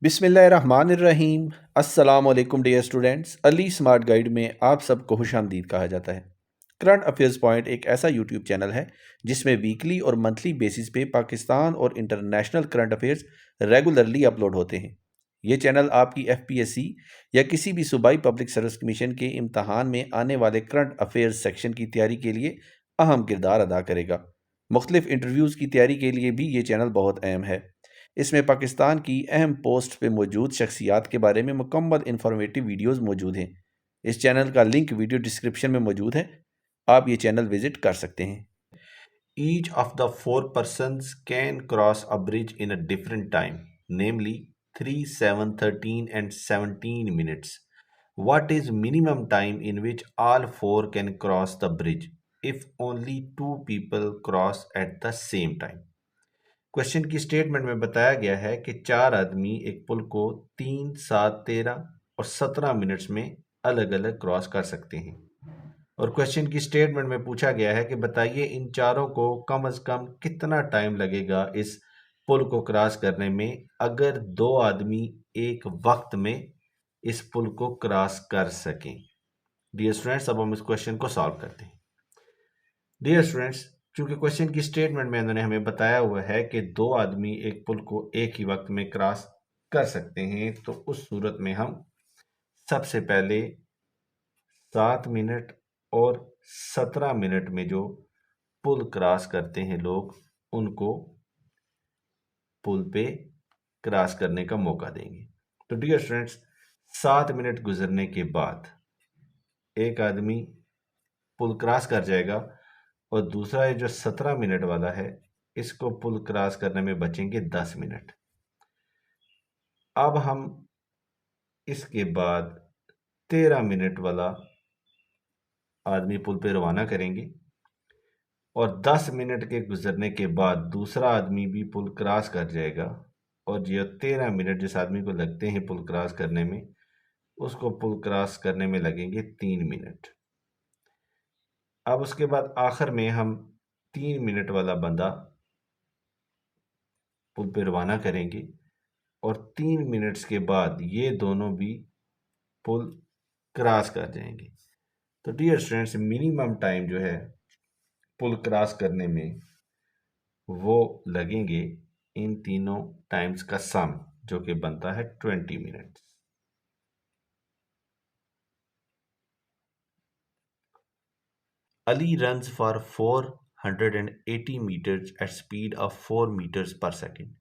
बिस्मिल्लाहिर्रहमानिर्रहीम। अस्सलाम वालेकुम dear students. Ali smart guide में आप सबको खुशामदीद कहा जाता है। करंट अफेयर्स पॉइंट एक ऐसा यूट्यूब चैनल है जिसमें वीकली और मंथली बेसिस पे पाकिस्तान और international current affairs regularly upload होते हैं। ये चैनल आपकी एफपीएससी या किसी भी सूबाई पब्लिक सर्विस कमीशन के इम्तहान में आने वाले करंट अफेयर्स सेक्शन की तैयारी के लिए अहम किरदार अदा करेगा। मुख्तलिफ इंटरव्यूज़ की तैयारी के लिए भी ये चैनल बहुत अहम है। इसमें पाकिस्तान की अहम पोस्ट पे मौजूद शख्सियात के बारे में मुकम्मल इंफॉर्मेटिव वीडियोस मौजूद हैं। इस चैनल का लिंक वीडियो डिस्क्रिप्शन में मौजूद है, आप ये चैनल विजिट कर सकते हैं। Each of the four persons can cross a bridge in a different time, namely 3, 7, 13 and 17 minutes. What is minimum time in which all four can cross the bridge if only two people cross at the same time? Question की statement में बताया गया है कि चार आदमी एक पुल को 3, 7, 13 और 17 मिनट्स में अलग अलग क्रॉस कर सकते हैं। और क्वेश्चन की स्टेटमेंट में पूछा गया है कि बताइए इन चारों को कम से कम कितना टाइम लगेगा इस पुल को क्रॉस करने में अगर दो आदमी एक वक्त में इस पुल को क्रॉस कर सकें। डियर स्टूडेंट्स, अब हम इस क्वेश्चन को सॉल्व करते हैं। डियर स्टूडेंट्स, चूंकि क्वेश्चन की स्टेटमेंट में उन्होंने हमें बताया हुआ है कि दो आदमी एक पुल को एक ही वक्त में क्रॉस कर सकते हैं, तो उस सूरत में हम सबसे पहले 7 मिनट और 17 मिनट में जो पुल क्रॉस करते हैं लोग, उनको पुल पे क्रॉस करने का मौका देंगे। तो डियर स्टूडेंट्स, 7 मिनट गुजरने के बाद एक आदमी पुल क्रॉस कर जाएगा और दूसरा ये जो 17 मिनट वाला है, इसको पुल क्रॉस करने में बचेंगे 10 मिनट। अब हम इसके बाद 13 मिनट वाला आदमी पुल पे रवाना करेंगे और 10 मिनट के गुजरने के बाद दूसरा आदमी भी पुल क्रॉस कर जाएगा और ये 13 मिनट जिस आदमी को लगते हैं पुल क्रॉस करने में, उसको पुल क्रॉस करने में लगेंगे 3 मिनट। अब उसके बाद आखिर में हम 3 मिनट वाला बंदा पुल पे रवाना करेंगे और 3 मिनट्स के बाद ये दोनों भी पुल क्रॉस कर जाएंगे। तो डियर स्टूडेंट्स, मिनिमम टाइम जो है पुल क्रॉस करने में वो लगेंगे इन तीनों टाइम्स का सम, जो कि बनता है 20 minutes. Ali runs for 480 meters at speed of 4 meters per second.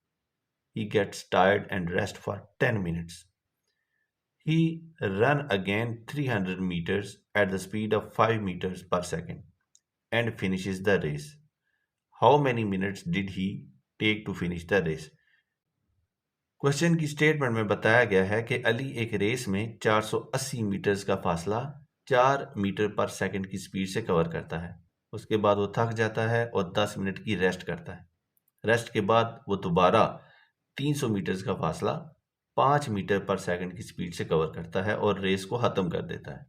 He gets tired and rests for 10 minutes. He run again 300 meters at the speed of 5 meters per second and finishes the race. How many minutes did he take to finish the race? Question की statement में बताया गया है कि अली एक race में 480 metres का फासला 4 मीटर पर सेकंड की स्पीड से कवर करता है। उसके बाद वो थक जाता है और 10 मिनट की रेस्ट करता है। रेस्ट के बाद वो दोबारा 300 मीटर्स का फासला 5 मीटर पर सेकंड की स्पीड से कवर करता है और रेस को ख़त्म कर देता है।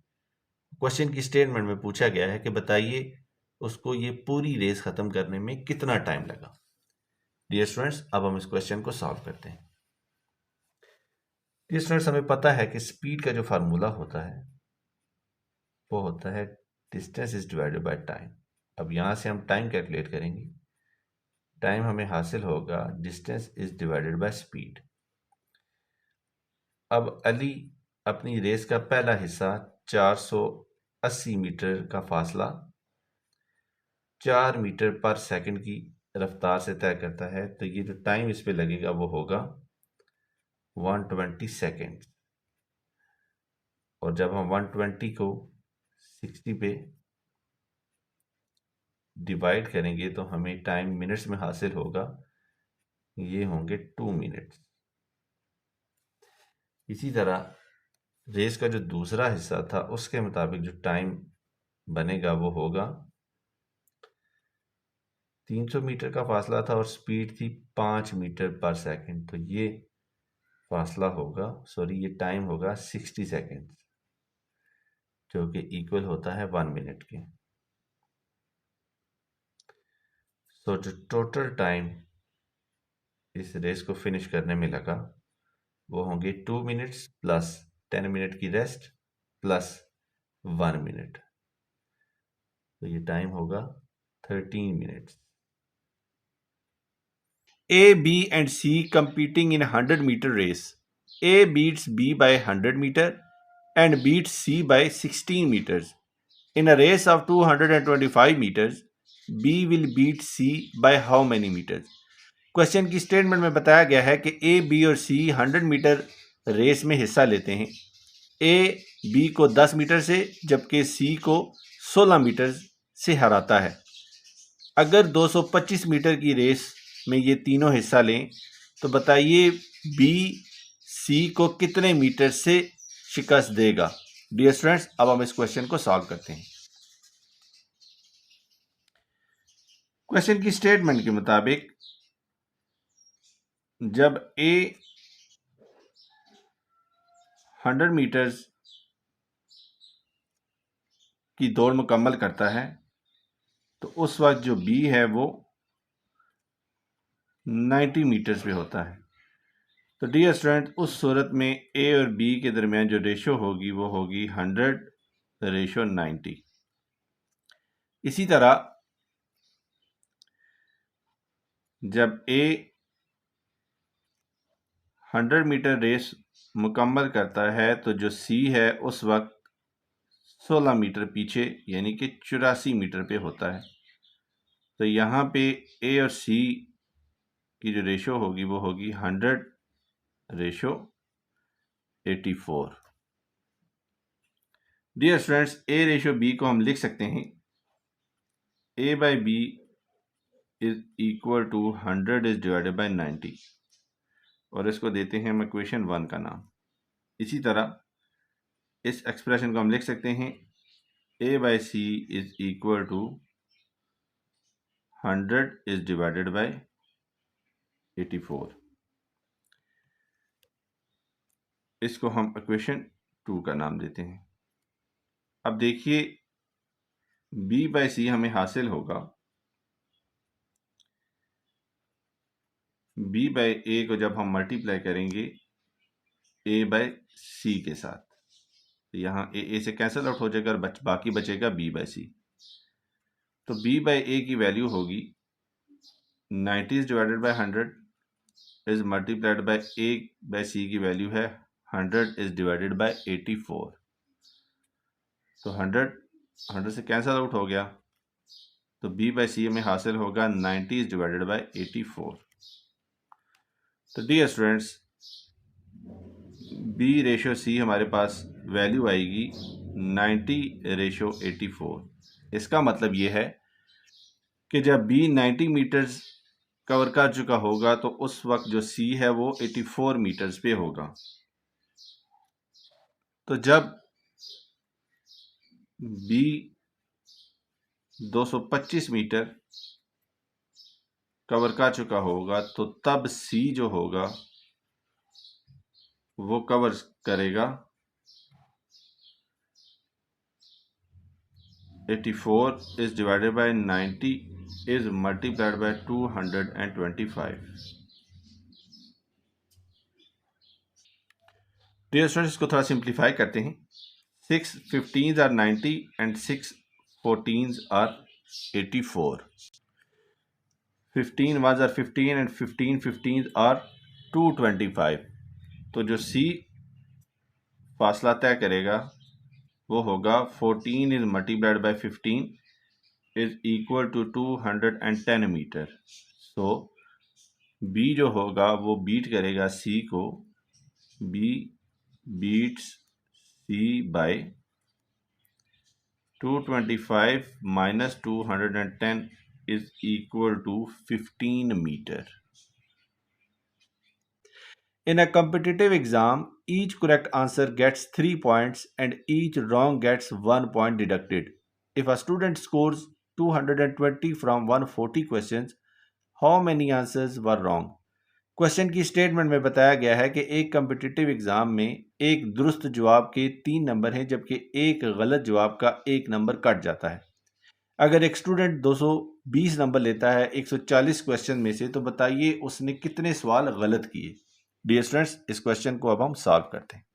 क्वेश्चन की स्टेटमेंट में पूछा गया है कि बताइए उसको ये पूरी रेस ख़त्म करने में कितना टाइम लगा। डियर स्टूडेंट्स, अब हम इस क्वेश्चन को सॉल्व करते हैं। डियर स्टूडेंट्स, हमें पता है कि स्पीड का जो फार्मूला होता है वो होता है distance is divided by time. अब यहाँ से हम टाइम कैलकुलेट करेंगे। टाइम हमें हासिल होगा distance is divided by speed. अब अली अपनी रेस का पहला हिस्सा 480 मीटर का फासला 4 मीटर पर सेकंड की रफ्तार से तय करता है, तो ये जो टाइम इस पे लगेगा वो होगा 120 सेकेंड। और जब हम 120 को 60 पे डिवाइड करेंगे तो हमें टाइम मिनट्स में हासिल होगा, ये होंगे 2 मिनट्स। इसी तरह रेस का जो दूसरा हिस्सा था उसके मुताबिक जो टाइम बनेगा वो होगा 300 मीटर का फासला था और स्पीड थी 5 मीटर पर सेकंड, तो ये फासला होगा, ये टाइम होगा 60 सेकेंड, जो कि इक्वल होता है 1 मिनट के। जो टोटल टाइम इस रेस को फिनिश करने में लगा वो होंगे 2 मिनट्स प्लस 10 मिनट की रेस्ट प्लस 1 मिनट, तो ये टाइम होगा 13 minutes. A, B, and C competing in 100-meter race. A beats B by 100 meter and beats C by 16 meters. In a race of 225 meters, B will beat C by how many meters? Question की statement में बताया गया है कि ए, B और सी 100 metre race में हिस्सा लेते हैं। ए बी को 10 मीटर से जबकि सी को 16 मीटर से हराता है। अगर 225 मीटर की रेस में ये तीनों हिस्सा लें तो बताइए बी सी को कितने मीटर से शिकस्त देगा। डियर स्टूडेंट्स, अब हम इस क्वेश्चन को सॉल्व करते हैं। क्वेश्चन की स्टेटमेंट के मुताबिक जब ए 100 मीटर्स की दौड़ मुकम्मल करता है तो उस वक्त जो बी है वो 90 मीटर्स पे होता है। तो डियर स्टूडेंट, उस सूरत में ए और बी के दरमियान जो रेशो होगी वो होगी 100:90। इसी तरह जब ए 100 मीटर रेस मुकम्मल करता है तो जो सी है उस वक्त 16 मीटर पीछे यानी कि 84 मीटर पे होता है। तो यहाँ पे ए और सी की जो रेशो होगी वो होगी 100:84। Dear students, A ratio B को हम लिख सकते हैं A by B is equal to 100 is divided by 90 और इसको देते हैं हम इक्वेशन 1 का नाम। इसी तरह इस एक्सप्रेशन को हम लिख सकते हैं A by C is equal to 100 is divided by 84। इसको हम इक्वेशन 2 का नाम देते हैं। अब देखिए b बाई सी हमें हासिल होगा b बाई ए को जब हम मल्टीप्लाई करेंगे a बाई सी के साथ, तो यहाँ ए से कैंसिल आउट हो जाएगा और बाकी बचेगा b बाई सी। तो b बाई ए की वैल्यू होगी 90 is divided by 100 is multiplied by A by C की वैल्यू है 100 इज डिवाइडेड बाई 84। तो 100 से कैंसिल आउट हो गया, तो b बाई सी में हासिल होगा 90 इज डिवाइडेड बाई 84। तो डियर स्टूडेंट्स, b रेशो सी हमारे पास वैल्यू आएगी 90:84। इसका मतलब ये है कि जब b 90 मीटर्स कवर कर चुका होगा तो उस वक्त जो c है वो 84 मीटर्स पे होगा। तो जब b 225 मीटर कवर कर चुका होगा तो तब c जो होगा वो कवर करेगा 84 is divided by 90 is multiplied by 225। Dear students, इसको थोड़ा सिंप्लीफाई करते हैं। 6 15s are 90 and 6 14s are 84। 15 ones are 15 and 15 15s are 225। तो जो C फासला तय करेगा वो होगा 14 is multiplied by 15 is equal to 210 metre. So B जो होगा वो बीट करेगा C को। B beats C by 225 minus 210 is equal to 15 meter. In a competitive exam, each correct answer gets 3 points and each wrong gets 1 point deducted. If a student scores 220 from 140 questions, how many answers were wrong? Question की statement में बताया गया है कि एक competitive exam में एक दुरुस्त जवाब के 3 नंबर हैं जबकि एक गलत जवाब का 1 नंबर कट जाता है। अगर एक स्टूडेंट 220 नंबर लेता है 140 क्वेश्चन में से, तो बताइए उसने कितने सवाल गलत किए। डियर स्टूडेंट्स, इस क्वेश्चन को अब हम सॉल्व करते हैं।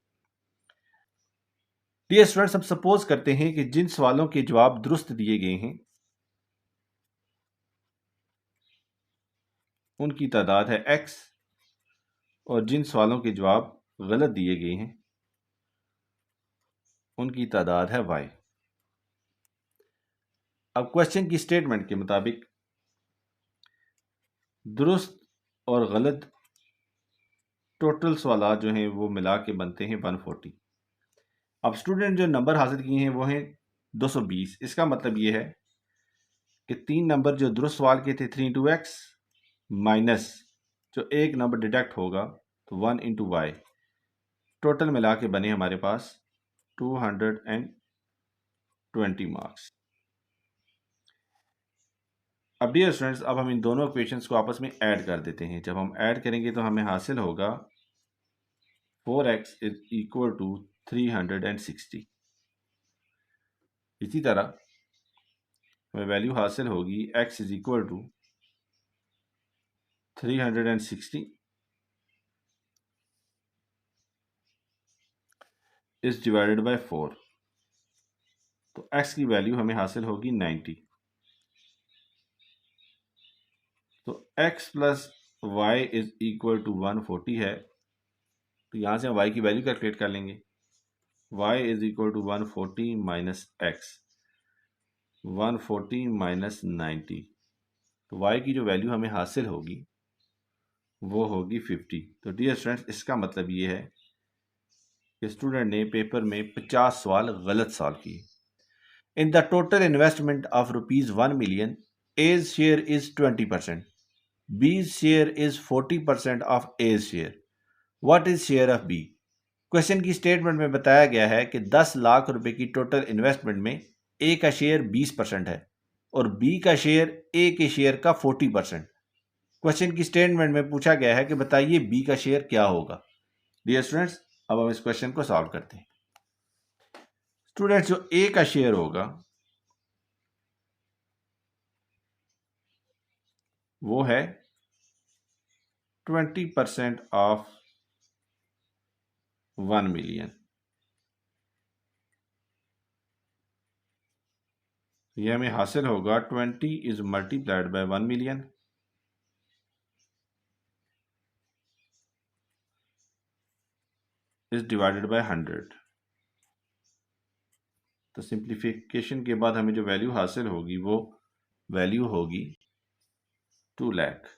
डियर स्टूडेंट्स, हम सपोज करते हैं कि जिन सवालों के जवाब दुरुस्त दिए गए हैं उनकी तादाद है x और जिन सवालों के जवाब गलत दिए गए हैं उनकी तादाद है y। अब क्वेश्चन की स्टेटमेंट के मुताबिक दुरुस्त और गलत टोटल सवाल जो हैं वो मिला के बनते हैं 140। अब स्टूडेंट जो नंबर हासिल किए हैं वो हैं 220। इसका मतलब ये है कि 3 नंबर जो दुरुस्त सवाल के थे 3 इंटू एक्स माइनस जो एक नंबर डिडक्ट होगा तो 1 इंटू वाई, टोटल मिला के बने हमारे पास 220 मार्क्स। अब डियर स्टूडेंट्स, अब हम इन दोनों इक्वेशंस को आपस में ऐड कर देते हैं। जब हम ऐड करेंगे तो हमें हासिल होगा 4x इज इक्वल टू 360। इसी तरह हमें वैल्यू हासिल होगी x is equal to 360 is divided by 4, तो x की वैल्यू हमें हासिल होगी 90। तो x plus y is equal to 140 है, तो यहाँ से हम y की वैल्यू कैलकुलेट कर लेंगे। y is equal to 140 minus x, 140 minus 90, तो y की जो वैल्यू हमें हासिल होगी वो होगी 50। तो डियर स्टूडेंट्स, इसका मतलब ये है कि स्टूडेंट ने पेपर में 50 सवाल गलत सॉल्व किए। In the total investment of ₹1 million, A's share is 20%, B's share is 40% of A's share. What is share of B? Question की स्टेटमेंट में बताया गया है कि 10 लाख रुपए की टोटल इन्वेस्टमेंट में ए का शेयर 20% है और बी का शेयर ए के शेयर का 40%। क्वेश्चन की स्टेटमेंट में पूछा गया है कि बताइए बी का शेयर क्या होगा। डियर स्टूडेंट्स, अब हम इस क्वेश्चन को सॉल्व करते हैं। स्टूडेंट्स, जो ए का शेयर होगा वो है 20% ऑफ 1 मिलियन। यह हमें हासिल होगा 20 is multiplied bye 1 million is divided bye 100। तो सिंप्लीफिकेशन के बाद हमें जो वैल्यू हासिल होगी वो वैल्यू होगी 2 लाख।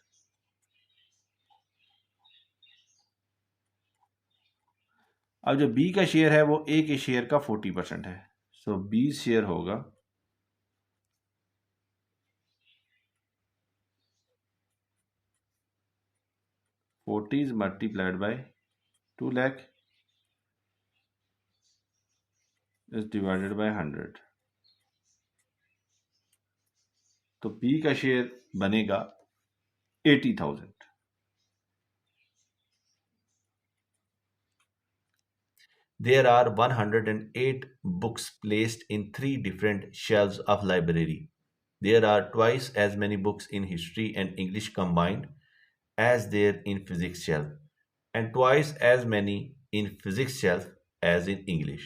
अब जो बी का शेयर है वो ए के शेयर का 40% है, सो बी शेयर होगा 40 multiplied by 2 lakh is divided bye 100। तो बी का शेयर बनेगा 80,000। There are 108 books placed in 3 different shelves of library. There are twice as many books in history and English combined as there in physics shelf, and twice as many in physics shelf as in English.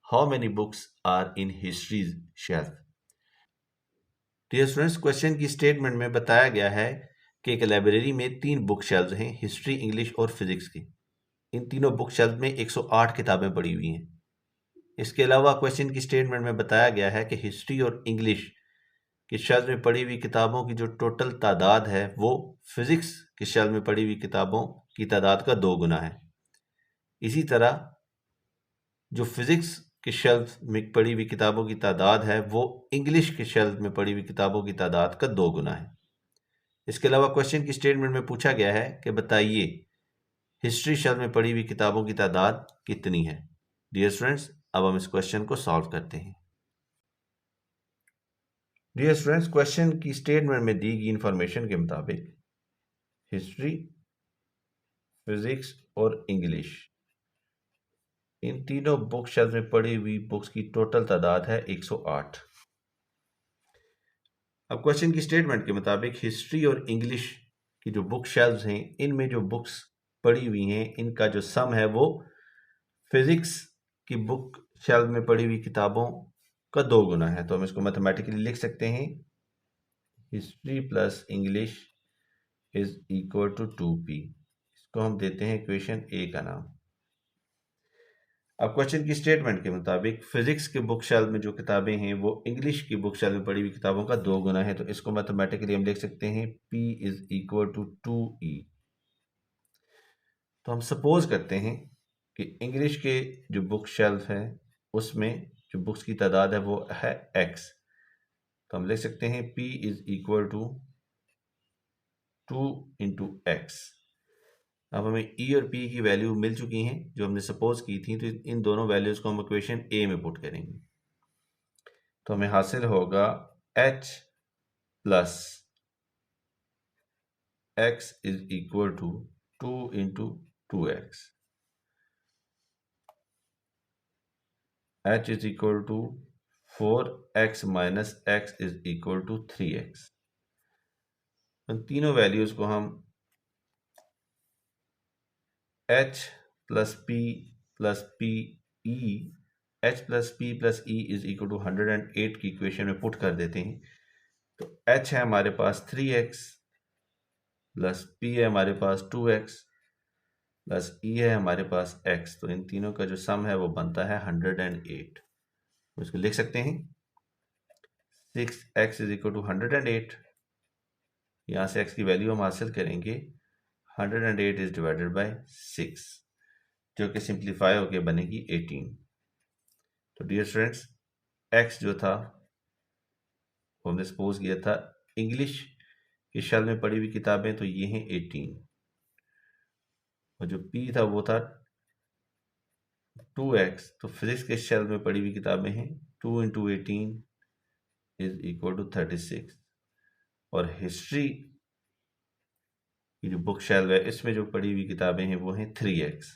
How many books are in history shelf? Dear students, question की statement में बताया गया है कि एक library में 3 book shelf हैं, history, English और फिजिक्स की। इन तीनों बुक शेल्फ में 108 किताबें पड़ी हुई हैं। इसके अलावा क्वेश्चन की स्टेटमेंट में बताया गया है कि हिस्ट्री और इंग्लिश के शेल्फ में पड़ी हुई किताबों की जो टोटल तादाद है वो फिजिक्स के शेल्फ में पड़ी हुई किताबों की तादाद का 2 गुना है। इसी तरह जो फिजिक्स के शेल्फ में पड़ी हुई किताबों की तादाद है वो इंग्लिश के शेल्फ में पड़ी हुई किताबों की तादाद का 2 गुना है। इसके अलावा क्वेश्चन की स्टेटमेंट में पूछा गया है कि बताइए हिस्ट्री शेल्फ में पड़ी हुई किताबों की तादाद कितनी है। डियर स्टूडेंट्स, अब हम इस क्वेश्चन को सॉल्व करते हैं। डियर स्टूडेंट्स, क्वेश्चन की स्टेटमेंट में दी गई इंफॉर्मेशन के मुताबिक हिस्ट्री, फिजिक्स और इंग्लिश इन तीनों बुक शेल्फ में पड़ी हुई बुक्स की टोटल तादाद है 108। अब क्वेश्चन की स्टेटमेंट के मुताबिक हिस्ट्री और इंग्लिश की जो बुक शेल्फ्स हैं इनमें जो बुक्स पड़ी हुई हैं, इनका जो सम है वो फिजिक्स की बुक शेल्फ में पड़ी हुई किताबों का 2 गुना है। तो हम इसको मैथमेटिकली लिख सकते हैं, history plus English is equal to 2p। इसको हम देते हैं इक्वेशन ए का नाम। अब क्वेश्चन की स्टेटमेंट के मुताबिक फिजिक्स के बुक शेल्फ में जो किताबें हैं वो इंग्लिश की बुक शेल्फ में पड़ी हुई किताबों का 2 गुना है। तो इसको मैथमेटिकली हम लिख सकते हैं p is equal to 2e। तो हम सपोज करते हैं कि इंग्लिश के जो बुक शेल्फ है उसमें जो बुक्स की तादाद है वो है x। तो हम लिख सकते हैं p is equal to 2 into x. अब हमें e और p की वैल्यू मिल चुकी हैं जो हमने सपोज की थी, तो इन दोनों वैल्यूज को हम इक्वेशन ए में पुट करेंगे। तो हमें हासिल होगा h plus x is equal to 2 into 2x। h is equal to 4x minus x is equal to 3x। इन तीनों वैल्यूज को हम h plus p plus p e h plus p plus e is equal to 108 की equation में put कर देते हैं। तो h है हमारे पास 3x प्लस p है हमारे पास 2x प्लस e है हमारे पास x। तो इन तीनों का जो सम है वो बनता है 108। इसको लिख सकते हैं 6x इज इक्वल टू 108। यहाँ से x की वैल्यू हम हासिल करेंगे 108 इज डिवाइडेड बाय 6, जो कि सिंप्लीफाई होकर बनेगी 18। तो डियर स्टूडेंट्स, x जो था वो हमने सपोज किया था इंग्लिश की शेल में पड़ी हुई किताबें, तो ये हैं 18, और जो p था वो था 2x। तो फिजिक्स के शेल में पड़ी हुई किताबें हैं 2 इंटू 18 इज इक्वल टू 36, और हिस्ट्री की जो बुक शेल्फ है इसमें जो पड़ी हुई किताबें हैं वो हैं 3x।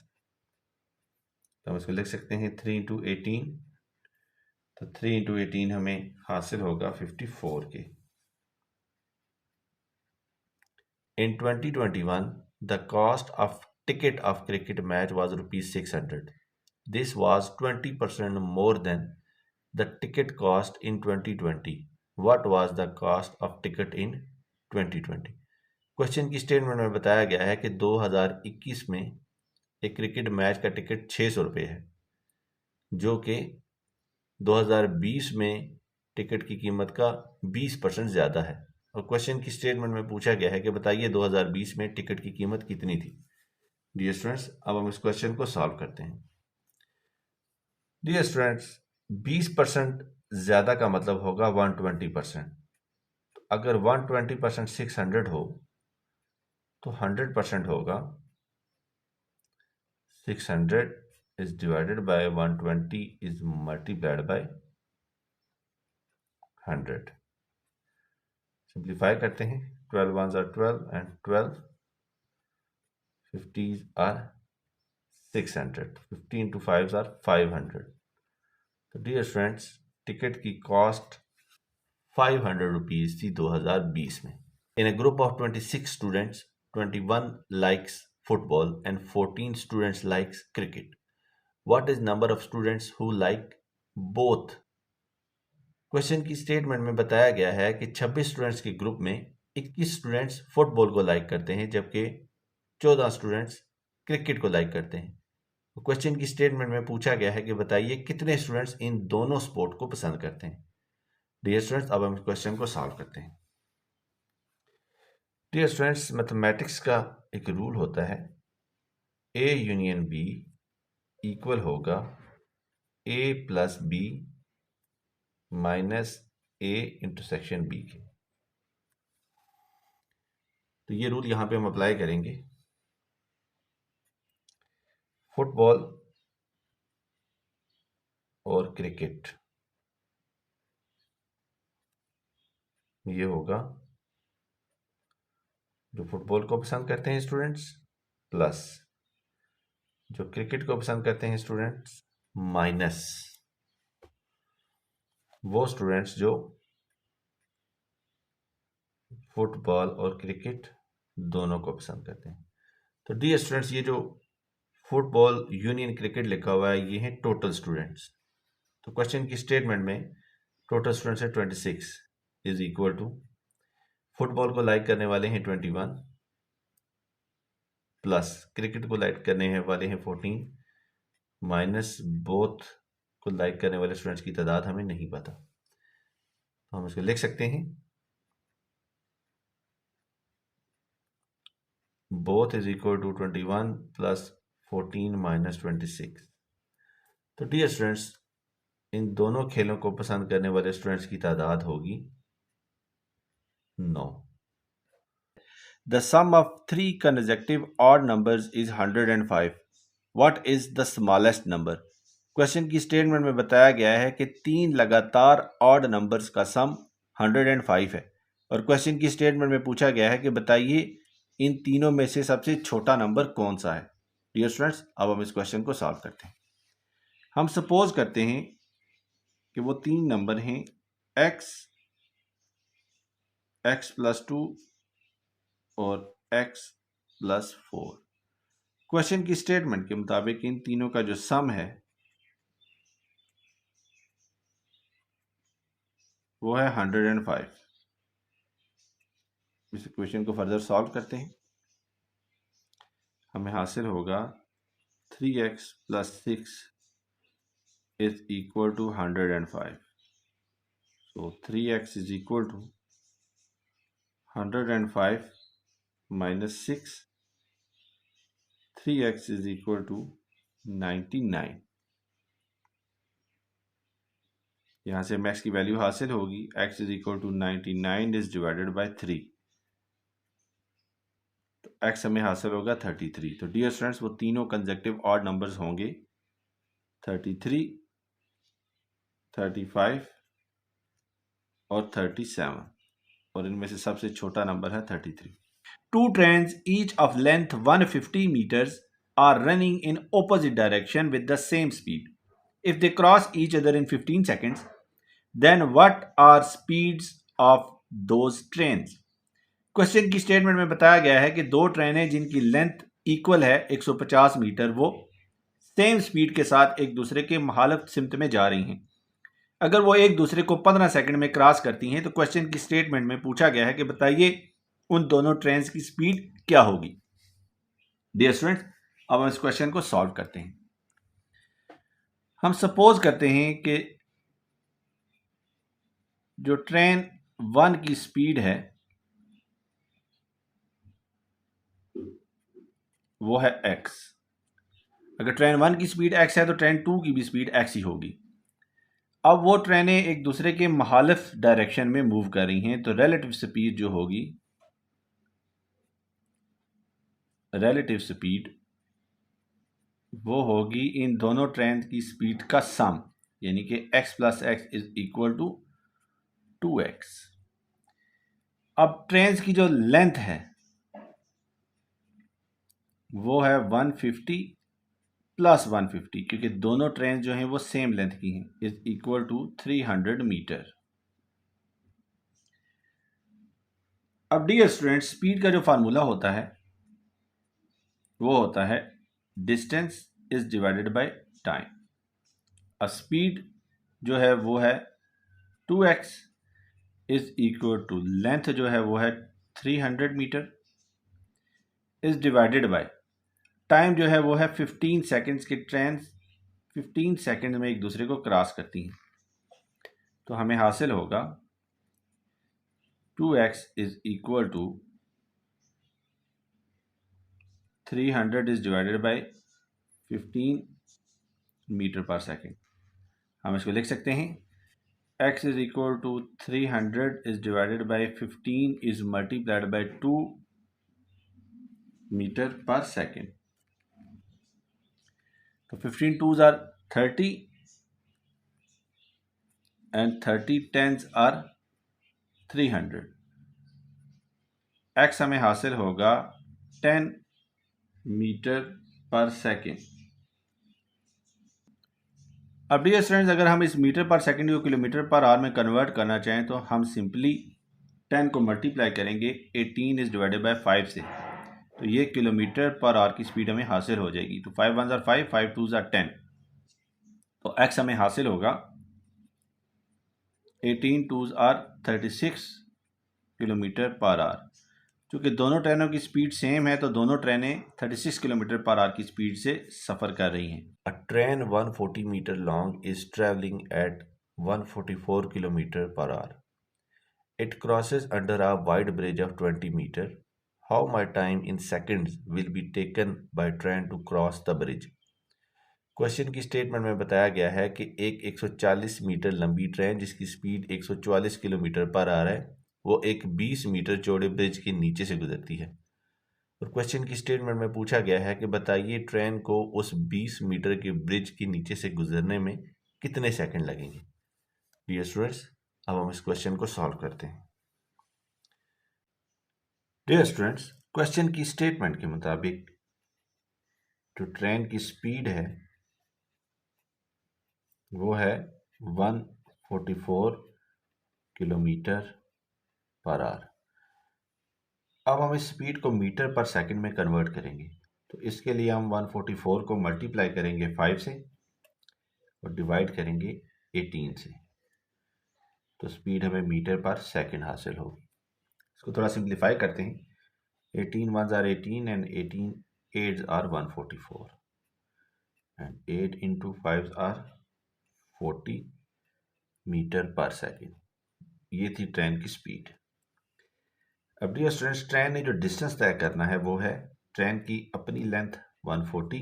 तो हम इसको लिख सकते हैं 3 इंटू 18। तो 3 इंटू 18 हमें हासिल होगा 54 के। In 2021, the cost of ticket of cricket match was rupees 600. This was 20% more than the ticket cost in 2020. What was the cost of ticket in 2020? Question की स्टेटमेंट में बताया गया है कि 2021 में एक क्रिकेट मैच का टिकट 600 रुपये है, जो कि 2020 में टिकट की कीमत का 20% ज़्यादा है। और क्वेश्चन की स्टेटमेंट में पूछा गया है कि बताइए 2020 में टिकट की कीमत कितनी थी। डियर स्टूडेंट्स, अब हम इस क्वेश्चन को सॉल्व करते हैं। डियर स्टूडेंट्स, 20% ज़्यादा का मतलब होगा 120%। तो अगर 120% 600 हो तो 100% होगा 600 is divided by 120 is multiplied by 100। Simplify करते हैं, 12 ones are 12 and 12 50s are 600, 50 into 5s are 500। तो डियर स्टूडेंट्स, टिकट की कॉस्ट 500 रुपीज़ थी 2020 में। In a group of 26 students, 21 likes football and 14 students likes cricket. What is number of students who like both? Question की statement में बताया गया है कि 26 स्टूडेंट्स के ग्रुप में 21 स्टूडेंट्स फुटबॉल को लाइक करते हैं, जबकि 14 स्टूडेंट्स क्रिकेट को लाइक करते हैं। तो क्वेश्चन की स्टेटमेंट में पूछा गया है कि बताइए कितने स्टूडेंट्स इन दोनों स्पोर्ट को पसंद करते हैं। डियर स्टूडेंट्स, अब हम इस क्वेश्चन को सॉल्व करते हैं। डियर स्टूडेंट्स, मैथमेटिक्स का एक रूल होता है, ए यूनियन बी इक्वल होगा A plus B minus A intersection B के। तो ये रूल यहां पे हम अप्लाई करेंगे। फुटबॉल और क्रिकेट, ये होगा जो फुटबॉल को पसंद करते हैं स्टूडेंट्स प्लस जो क्रिकेट को पसंद करते हैं स्टूडेंट्स माइनस वो स्टूडेंट्स जो फुटबॉल और क्रिकेट दोनों को पसंद करते हैं। तो डियर स्टूडेंट्स, ये जो फुटबॉल यूनियन क्रिकेट लिखा हुआ है ये है टोटल स्टूडेंट्स। तो क्वेश्चन की स्टेटमेंट में टोटल स्टूडेंट्स है 26 इज इक्वल टू फुटबॉल को लाइक करने वाले हैं 21 प्लस क्रिकेट को लाइक करने वाले हैं 14 माइनस बोथ को लाइक करने वाले स्टूडेंट्स की तादाद हमें नहीं पता, तो हम इसको लिख सकते हैं both is equal to 21 plus 14 minus 26। तो डियर स्टूडेंट्स, इन दोनों खेलों को पसंद करने वाले स्टूडेंट्स की तादाद होगी 9। The sum of three consecutive odd numbers is 105. What is the smallest number? Question की स्टेटमेंट में बताया गया है कि 3 लगातार ऑड नंबर्स का सम 105 है और क्वेश्चन की स्टेटमेंट में पूछा गया है कि बताइए इन तीनों में से सबसे छोटा नंबर कौन सा है। डियर स्टूडेंट्स, अब हम इस क्वेश्चन को सॉल्व करते हैं। हम सपोज करते हैं कि वो 3 नंबर हैं x प्लस 2 और x प्लस 4। क्वेश्चन की स्टेटमेंट के मुताबिक इन तीनों का जो सम है वो है 105। इस क्वेश्चन को फर्दर सॉल्व करते हैं। हमें हासिल होगा 3x plus 6 is equal to 105। So 3x is equal to 105 minus 6, 3x is equal to 99। यहाँ से मैक्स की वैल्यू हासिल होगी x is equal to 99 is divided by 3, तो x हमें हासिल होगा 33। तो डियर स्टूडेंट्स, वो तीनों कंसेक्टिव ऑड नंबर्स होंगे 33, 35 और 37 और इनमें से सबसे छोटा नंबर है 33। Two trains each of length 150 meters are running in opposite direction with the same speed. If they cross each other in 15 seconds, then what are speeds of those trains? Question की statement में बताया गया है कि दो ट्रेनें जिनकी length equal है 150 मीटर, वो सेम स्पीड के साथ एक दूसरे के मुखालिफ सिमत में जा रही हैं। अगर वो एक दूसरे को 15 सेकंड में क्रॉस करती हैं तो क्वेश्चन की स्टेटमेंट में पूछा गया है कि बताइए उन दोनों ट्रेन्स की स्पीड क्या होगी। डियर स्टूडेंट्स, अब हम इस क्वेश्चन को सॉल्व करते हैं। हम सपोज करते हैं कि जो ट्रेन 1 की स्पीड है वो है x। अगर ट्रेन 1 की स्पीड x है तो ट्रेन 2 की भी स्पीड x ही होगी। अब वो ट्रेनें एक दूसरे के मुखालिफ डायरेक्शन में मूव कर रही हैं, तो रिलेटिव स्पीड जो होगी, रिलेटिव स्पीड वो होगी इन दोनों ट्रेन की स्पीड का सम, यानी कि x plus x is equal to 2x। अब ट्रेन की जो लेंथ है वो है 150 प्लस 150, क्योंकि दोनों ट्रेन जो हैं वो सेम लेंथ की हैं, इज इक्वल टू 300 मीटर। अब डियर स्टूडेंट, स्पीड का जो फार्मूला होता है वो होता है distance is divided by time. अब स्पीड जो है वो है 2x is equal to length जो है वो है 300 metre is divided by time जो है वो है 15 सेकंड्स की ट्रेन 15 सेकंड में एक दूसरे को क्रॉस करती हैं। तो हमें हासिल होगा 2x is equal to 300 is divided by 15 metre per second. हम इसको लिख सकते हैं x is equal to 300 is divided by 15 is multiplied by 2 metre per second. तो 15 2s are 30 and 30 10s are 300। x हमें हासिल होगा 10 मीटर पर सेकेंड। अब डियर स्टूडेंट्स, अगर हम इस मीटर पर सेकेंड को किलोमीटर पर आवर में कन्वर्ट करना चाहें तो हम सिंपली 10 को मल्टीप्लाई करेंगे 18 इज डिवाइडेड बाय 5 से। तो ये किलोमीटर पर आवर की स्पीड हमें हासिल हो जाएगी। तो 5 1 ज़ार 5, 5 2 ज़ार 10, तो x हमें हासिल होगा 18 2 ज़ार 36 किलोमीटर पर आवर। चूँकि दोनों ट्रेनों की स्पीड सेम है तो दोनों ट्रेनें 36 किलोमीटर पर आवर की स्पीड से सफ़र कर रही हैं। A train 140 metre long is travelling at 144 kilometre per hour. It crosses under a wide bridge of 20 meter. How much time in seconds will be taken by train to cross the bridge? Question की statement में बताया गया है कि एक 140 metre लंबी train जिसकी speed 144 kilometre पर आ रहा है वो एक 20 मीटर चौड़े ब्रिज के नीचे से गुजरती है। और क्वेश्चन की स्टेटमेंट में पूछा गया है कि बताइए ट्रेन को उस 20 मीटर के ब्रिज के नीचे से गुजरने में कितने सेकंड लगेंगे। डियर स्टूडेंट्स, अब हम इस क्वेश्चन को सॉल्व करते हैं। डियर स्टूडेंट्स, क्वेश्चन की स्टेटमेंट के मुताबिक जो ट्रेन की स्पीड है वो है 144 किलोमीटर पर आवर। अब हम इस स्पीड को मीटर पर सेकंड में कन्वर्ट करेंगे। तो इसके लिए हम 144 को मल्टीप्लाई करेंगे 5 से और डिवाइड करेंगे 18 से, तो स्पीड हमें मीटर पर सेकंड हासिल होगी। इसको थोड़ा सिंप्लीफाई करते हैं। 18 1s are 18 and 18 8s are 144 and 8 into 5s are 40 metre पर सेकेंड। ये थी ट्रेन की स्पीड। अब डियर स्टूडेंट्स, ट्रेन ने जो डिस्टेंस तय करना है वो है ट्रेन की अपनी लेंथ 140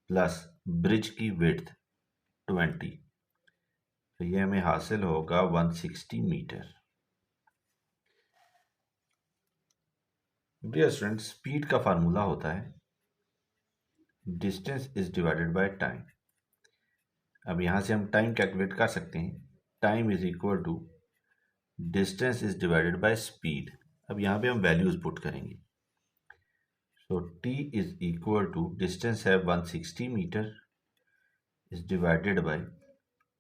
प्लस ब्रिज की विड्थ 20, तो ये हमें हासिल होगा 160 मीटर। डियर स्टूडेंट्स, स्पीड का फार्मूला होता है distance is divided by time. अब यहाँ से हम टाइम कैलकुलेट कर सकते हैं। Time is equal to distance is divided by speed. अब यहाँ पे हम वैल्यूज पुट करेंगे। So t is equal to distance है 160 metre is divided by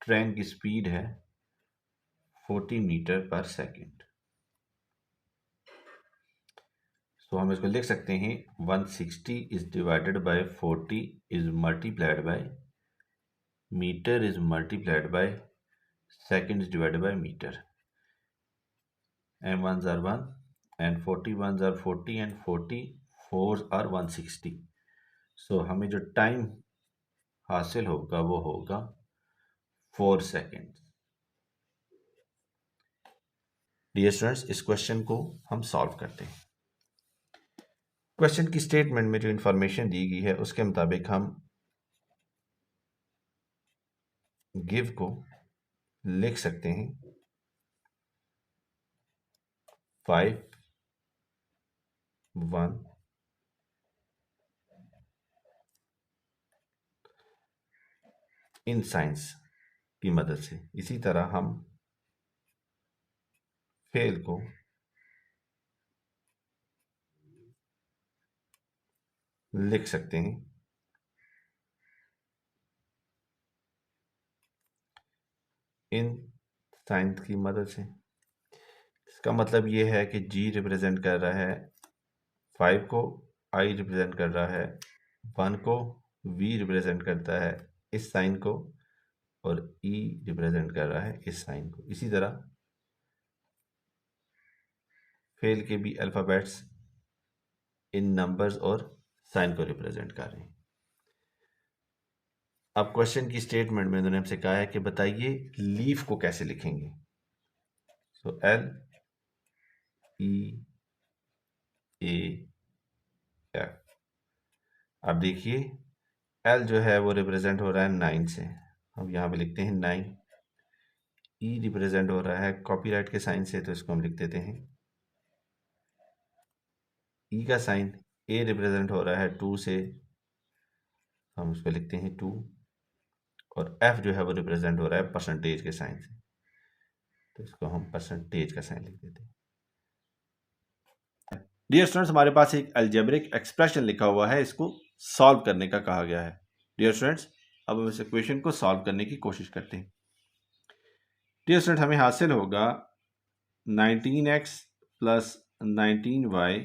train की स्पीड है 40 मीटर पर सेकेंड। सो हम इसको लिख सकते हैं 160 is divided by 40 is multiplied by metre is multiplied by second is divided by metre. m 1s are 1 and 40 1s are 40 and 40 4s are 160। सो हमें जो टाइम हासिल होगा वो होगा 4 सेकेंड। डियर स्टूडेंट्स, इस क्वेश्चन को हम सॉल्व करते हैं। क्वेश्चन की स्टेटमेंट में जो इंफॉर्मेशन दी गई है उसके मुताबिक हम गिव को लिख सकते हैं 5 1 इन साइंस की मदद से। इसी तरह हम फेल को लिख सकते हैं इन साइंस की मदद से। इसका मतलब ये है कि G रिप्रेजेंट कर रहा है 5 को, I रिप्रेजेंट कर रहा है 1 को, V रिप्रेजेंट करता है इस साइन को और E रिप्रेजेंट कर रहा है इस साइन को। इसी तरह फेल के भी अल्फ़ाबेट्स इन नंबर्स और साइन को रिप्रेजेंट कर रहे हैं। अब क्वेश्चन की स्टेटमेंट में उन्होंने हमसे कहा है कि बताइए लीफ को कैसे लिखेंगे। सो L E A F। अब देखिए L जो है वो रिप्रेजेंट हो रहा है 9 से, हम यहाँ पे लिखते हैं 9। E रिप्रेजेंट हो रहा है कॉपीराइट के साइन से, तो इसको हम लिख देते हैं E का साइन। A रिप्रेजेंट हो रहा है 2 से, हम उसको लिखते हैं 2। और F जो है वो रिप्रेजेंट हो रहा है परसेंटेज के साइन से, तो इसको हम परसेंटेज का साइन लिख देते हैं। डियर स्टूडेंट्स, हमारे पास एक अलजेब्रिक एक्सप्रेशन लिखा हुआ है, इसको सॉल्व करने का कहा गया है। डियर स्टूडेंट्स, अब हम इस इक्वेशन को सॉल्व करने की कोशिश करते हैं। डियर स्टूडेंट, हमें हासिल होगा 19x plus 19y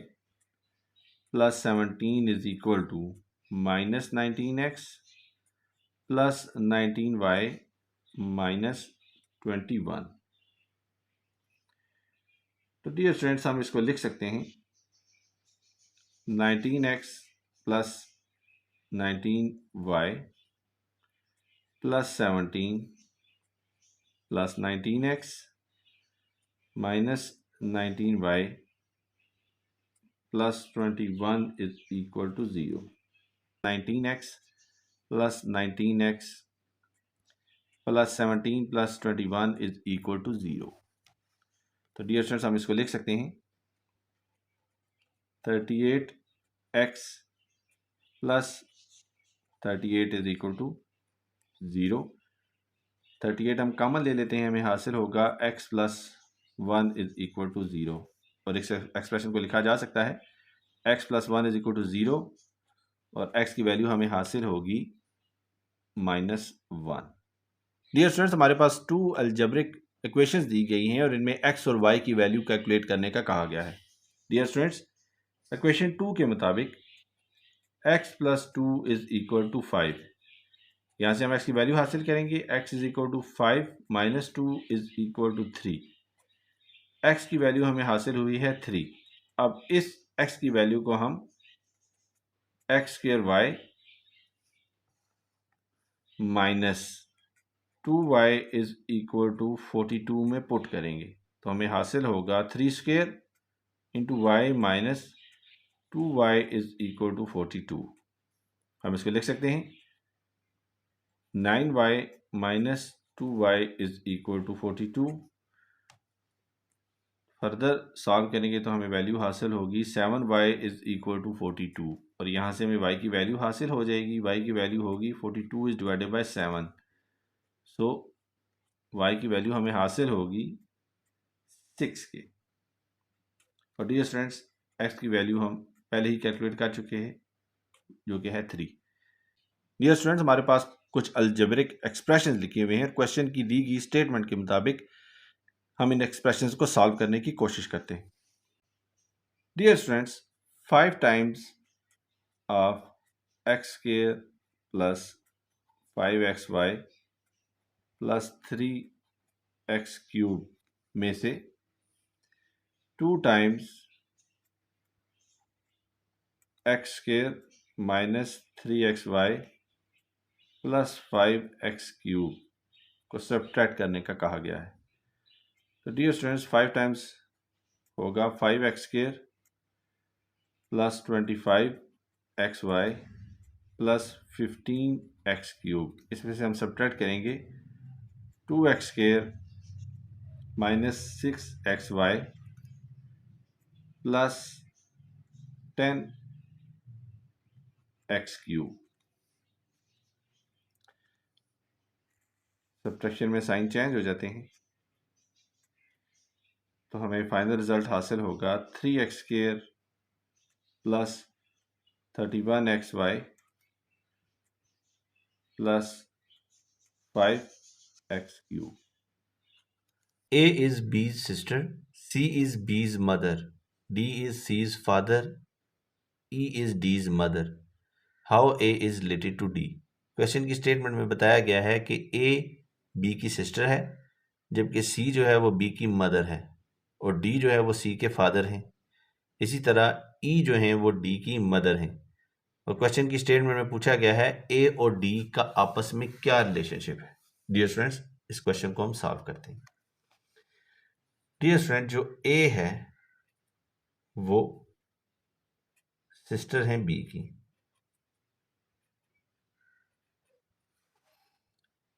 plus 17 is equal to minus 19x plus 19y minus 21। तो डियर स्टूडेंट्स, हम इसको लिख सकते हैं 19x plus 19y plus 17 plus 19x minus 19y plus 21 is equal to 0। 19x plus 19x plus 17 plus 21 is equal to 0। तो dear students, हम इसको लिख सकते हैं 38x plus 38 is equal to 0। 38 हम कॉमन ले लेते हैं, हमें हासिल होगा x plus 1 is equal to 0। और इस एक्सप्रेशन को लिखा जा सकता है x plus 1 is equal to 0 और x की वैल्यू हमें हासिल होगी -1। डियर स्टूडेंट्स, हमारे पास 2 अलजेब्रिक इक्वेशंस दी गई हैं और इनमें x और y की वैल्यू कैलकुलेट करने का कहा गया है। डियर स्टूडेंट्स, इक्वेशन 2 के मुताबिक x plus 2 is equal to 5। यहाँ से हम x की वैल्यू हासिल करेंगे, x is equal to 5 minus 2 is equal to 3। x की वैल्यू हमें हासिल हुई है 3। अब इस x की वैल्यू को हम x square y minus 2y is equal to 42 में पुट करेंगे तो हमें हासिल होगा 3 square into y minus 2y is equal to 42। हम इसको लिख सकते हैं 9y minus 2y is equal to 42। Further solve करेंगे तो हमें वैल्यू हासिल होगी 7y इज इक्वल टू 42 और यहाँ से हमें y की वैल्यू हासिल हो जाएगी। y की वैल्यू होगी 42 is divided bye 7। So y की वैल्यू हमें हासिल होगी 6 के। और डियर स्टूडेंट्स, x की वैल्यू हम पहले ही कैलकुलेट कर चुके हैं जो कि है 3। डियर स्टूडेंट्स, हमारे पास कुछ अलजेब्रिक एक्सप्रेशंस लिखे हुए हैं। क्वेश्चन की दी गई स्टेटमेंट के मुताबिक हम इन एक्सप्रेशंस को सॉल्व करने की कोशिश करते हैं। Dear students, 5 times of x square plus 5xy plus 3x cube में से 2 times x square minus 3xy plus 5x cube को सब्ट्रैक्ट करने का कहा गया है। तो डियर स्टूडेंट्स, 5 टाइम्स होगा 5x square plus 25xy plus 15x cube. इसमें से हम सब्ट्रैक्ट करेंगे 2x square minus 6xy plus 10x cube. Subtraction में साइन चेंज हो जाते हैं तो हमें फाइनल रिजल्ट हासिल होगा 3x square plus 31xy plus 5x cube. A is B's sister, C is B's mother, D is C's father, E is D's mother. How A is related to D? Question की statement में बताया गया है कि A B की sister है, जबकि C जो है वो B की मदर है और D जो है वो C के फादर हैं। इसी तरह E जो हैं वो D की मदर हैं। और क्वेश्चन की स्टेटमेंट में पूछा गया है A और D का आपस में क्या रिलेशनशिप है। डियर स्टूडेंट्स, इस क्वेश्चन को हम सॉल्व करते हैं। डियर स्टूडेंट, जो A है वो सिस्टर हैं B की,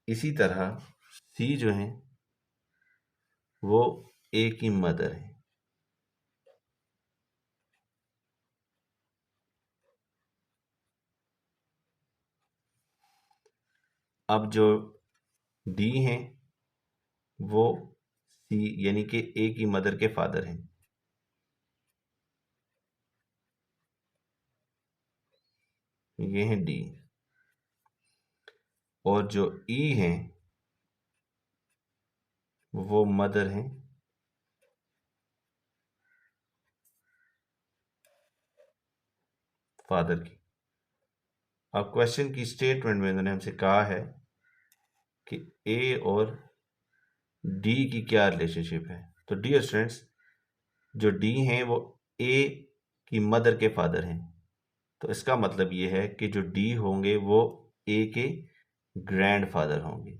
इसी तरह C जो है वो A की मदर है। अब जो D हैं वो C यानी कि A की मदर के फादर हैं। ये हैं D। और जो E हैं वो मदर हैं फादर की। अब क्वेश्चन की स्टेटमेंट में इन्होंने हमसे कहा है कि ए और डी की क्या रिलेशनशिप है। तो डियर स्टूडेंट्स, जो डी हैं वो ए की मदर के फादर हैं, तो इसका मतलब ये है कि जो डी होंगे वो ए के ग्रैंडफादर होंगे।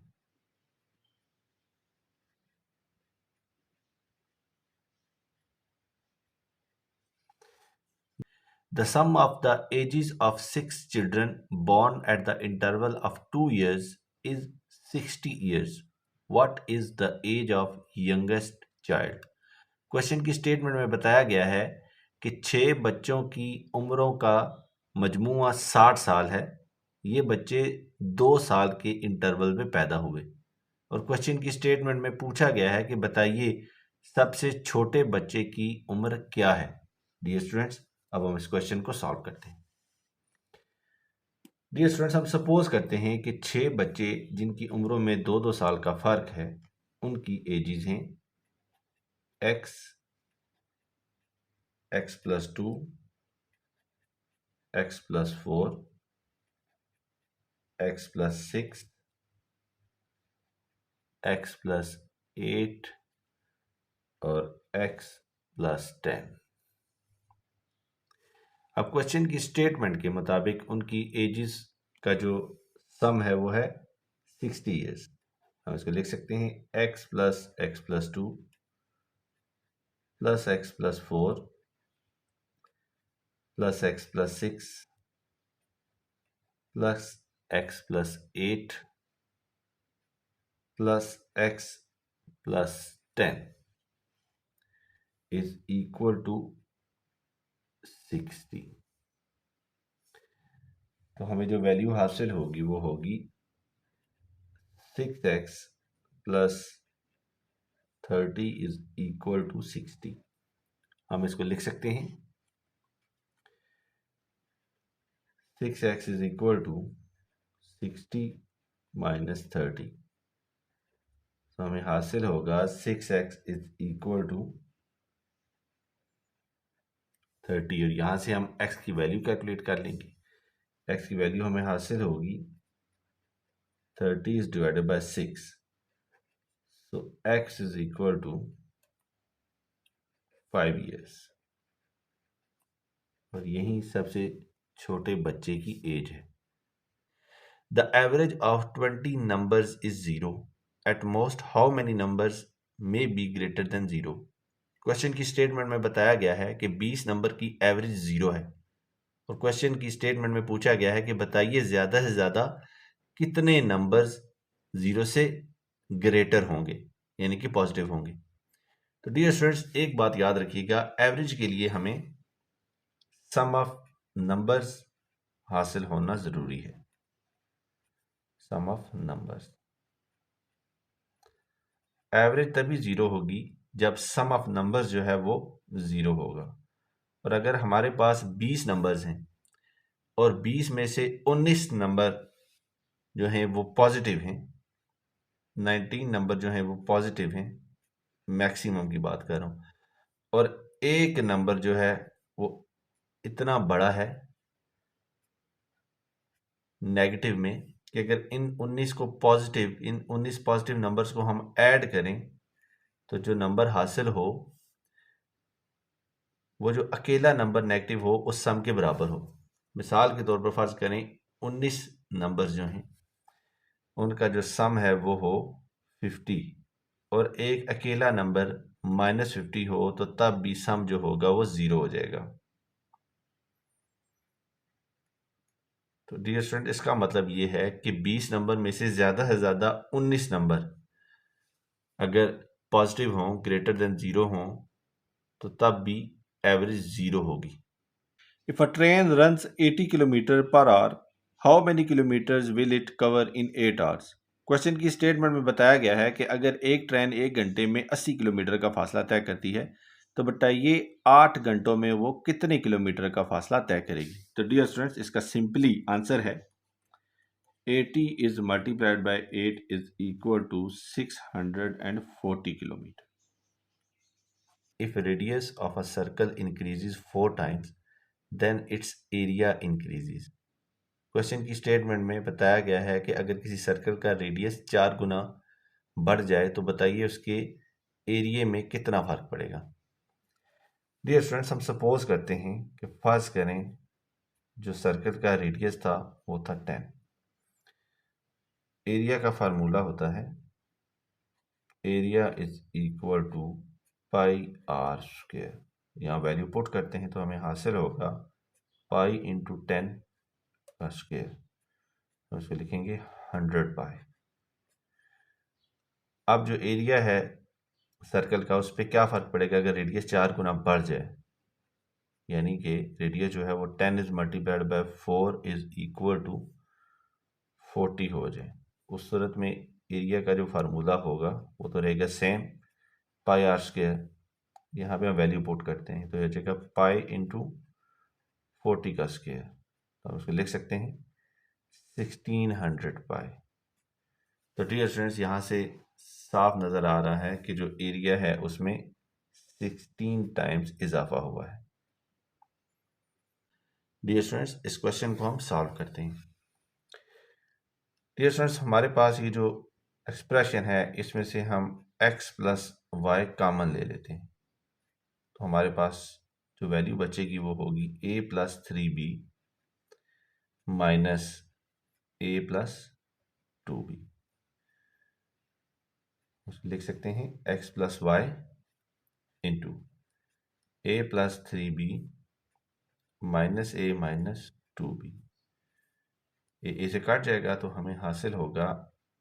The sum of the ages of 6 children born at the interval of 2 years is 60 years. What is the age of youngest child? Question की स्टेटमेंट में बताया गया है कि 6 बच्चों की उम्रों का मजमूआ 60 साल है। ये बच्चे 2 साल के इंटरवल में पैदा हुए और क्वेश्चन की स्टेटमेंट में पूछा गया है कि बताइए सबसे छोटे बच्चे की उम्र क्या है। डियर स्टूडेंट्स, अब हम इस क्वेश्चन को सॉल्व करते हैं। डियर स्टूडेंट्स, हम सपोज करते हैं कि 6 बच्चे जिनकी उम्रों में 2-2 साल का फर्क है, उनकी एजेस हैं x, x plus 2, x plus 4, x plus 6, x plus 8 और x प्लस 10। अब क्वेश्चन की स्टेटमेंट के मुताबिक उनकी एजेस का जो सम है वो है 60 ईयर्स। हम इसको लिख सकते हैं x plus 2 plus x plus 4 plus x plus 6 plus x plus 8 plus x plus 10 is equal to 60। तो हमें जो वैल्यू हासिल होगी वो होगी 6x plus 30 is equal to 60। हम इसको लिख सकते हैं 6x is equal to 60 minus 30। तो हमें हासिल होगा 6x इज इक्वल टू 30 और यहाँ से हम x की वैल्यू कैलकुलेट कर लेंगे। x की वैल्यू हमें हासिल होगी 30 is divided by 6, so x is equal to 5 years और यही सबसे छोटे बच्चे की एज है। The average of 20 numbers is 0. At most, how many numbers may be greater than 0? Question की स्टेटमेंट में बताया गया है कि 20 नंबर की एवरेज 0 है और क्वेश्चन की स्टेटमेंट में पूछा गया है कि बताइए ज़्यादा से ज़्यादा कितने नंबर्स 0 से ग्रेटर होंगे, यानी कि पॉजिटिव होंगे। तो डियर स्टूडेंट्स, एक बात याद रखिएगा, एवरेज के लिए हमें सम ऑफ नंबर्स हासिल होना ज़रूरी है। सम ऑफ नंबर्स, एवरेज तभी 0 होगी जब सम ऑफ नंबर्स जो है वो 0 होगा। और अगर हमारे पास 20 नंबर्स हैं और 20 में से 19 नंबर जो हैं वो पॉजिटिव हैं, 19 नंबर जो हैं वो पॉजिटिव हैं, मैक्सिमम की बात कर रहा हूँ, और एक नंबर जो है वो इतना बड़ा है नेगेटिव में कि अगर इन 19 पॉजिटिव नंबर्स को हम ऐड करें तो जो नंबर हासिल हो वो जो अकेला नंबर नेगेटिव हो उस सम के बराबर हो। मिसाल के तौर पर फर्ज करें 19 नंबर्स जो हैं उनका जो सम है वो हो 50 और एक अकेला नंबर -50 हो तो तब भी सम जो होगा वो 0 हो जाएगा। तो डियर स्टूडेंट, इसका मतलब ये है कि 20 नंबर में से ज़्यादा 19 नंबर अगर पॉजिटिव हों, ग्रेटर देन 0 हों, तो तब भी एवरेज 0 होगी। If a train runs 80 kilometre per our, how many kilometres will it cover in 8 hours? Question की स्टेटमेंट में बताया गया है कि अगर एक ट्रेन 1 घंटे में 80 किलोमीटर का फासला तय करती है तो बताइए 8 घंटों में वो कितने किलोमीटर का फासला तय करेगी। तो डियर स्टूडेंट्स, इसका सिंपली आंसर है 80 is multiplied by 8 is equal to 640 kilometer. If radius of a circle increases 4 times, then its area increases. Question की स्टेटमेंट में बताया गया है कि अगर किसी सर्कल का रेडियस 4 गुना बढ़ जाए तो बताइए उसके एरिया में कितना फर्क पड़ेगा। डियर स्टूडेंट्स, हम सपोज करते हैं कि फर्ज करें जो सर्कल का रेडियस था वो था 10। एरिया का फार्मूला होता है area is equal to pi r square. यहाँ वैल्यू पुट करते हैं तो हमें हासिल होगा पाई इंटू 10 का स्क्वायर, तो इसको लिखेंगे 100 पाई। अब जो एरिया है सर्कल का उस पर क्या फ़र्क पड़ेगा अगर रेडियस 4 गुना बढ़ जाए, यानी कि रेडियस जो है वो 10 is multiplied by 4 is equal to 40 हो जाए। उस सूरत में एरिया का जो फार्मूला होगा वो तो रहेगा सेम पाई आर स्क्वायर। यहाँ पे हम वैल्यू पुट करते हैं तो यह जगह पाई इंटू 40 का स्क्वायर, तो हम उसको लिख सकते हैं 1600 पाई। तो डियर स्टूडेंट्स, यहाँ से साफ नज़र आ रहा है कि जो एरिया है उसमें 16 टाइम्स इजाफा हुआ है। डियर स्टूडेंट्स, इस क्वेश्चन को हम सॉल्व करते हैं। डियर स्टूडेंट्स, हमारे पास ये जो एक्सप्रेशन है इसमें से हम x प्लस वाई कॉमन ले लेते हैं, तो हमारे पास जो वैल्यू बचेगी वो होगी a plus 3b minus a plus 2b। लिख सकते हैं x plus y into a plus 3b minus a minus 2b। A से कट जाएगा तो हमें हासिल होगा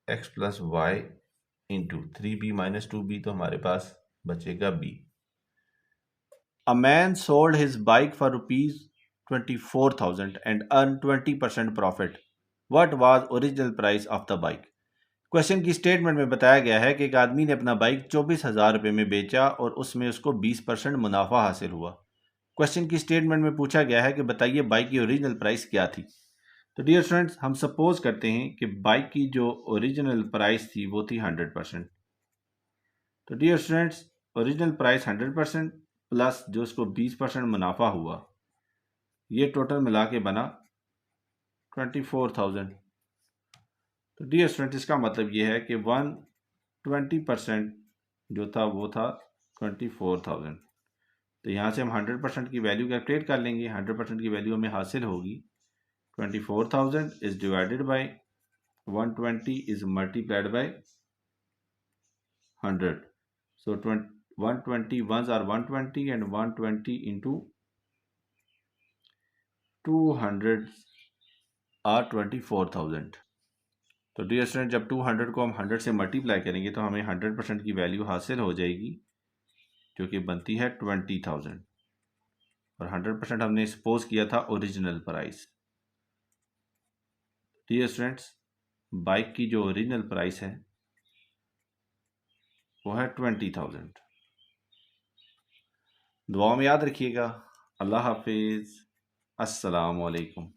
x plus y into 3b minus 2b, तो हमारे पास बचेगा b। A man sold his bike for rupees 24,000 and earned 20% profit. What was original price of the bike? Question की स्टेटमेंट में बताया गया है कि एक आदमी ने अपना बाइक 24,000 रुपये में बेचा और उसमें उसको 20% मुनाफा हासिल हुआ। क्वेश्चन की स्टेटमेंट में पूछा गया है कि बताइए बाइक की ओरिजिनल प्राइस क्या थी। तो डियर स्टूडेंट्स, हम सपोज करते हैं कि बाइक की जो ओरिजिनल प्राइस थी वो थी 100%। तो dear students, original price 100% plus जो उसको 20% मुनाफा हुआ, ये टोटल मिला के बना 24,000। तो डियर स्टूडेंट, इसका मतलब ये है कि 120% जो था वो था 24,000। तो यहाँ से हम 100% की वैल्यू कैलकुलेट कर लेंगे। 100% की वैल्यू हमें हासिल होगी 24,000 is divided by 120 is multiplied by 100। So 120 ones are 120 and 120 into 200 are 24,000। तो डियर स्टूडेंट, जब 200 को हम 100 से मल्टीप्लाई करेंगे तो हमें 100% की वैल्यू हासिल हो जाएगी जो कि बनती है 20,000, और 100% हमने सपोज किया था original price. Dear students, bike की जो ओरिजिनल प्राइस है वो है 20,000। दुआ में याद रखिएगा। अल्लाह हाफिज़। अस्सलाम वालेकुम।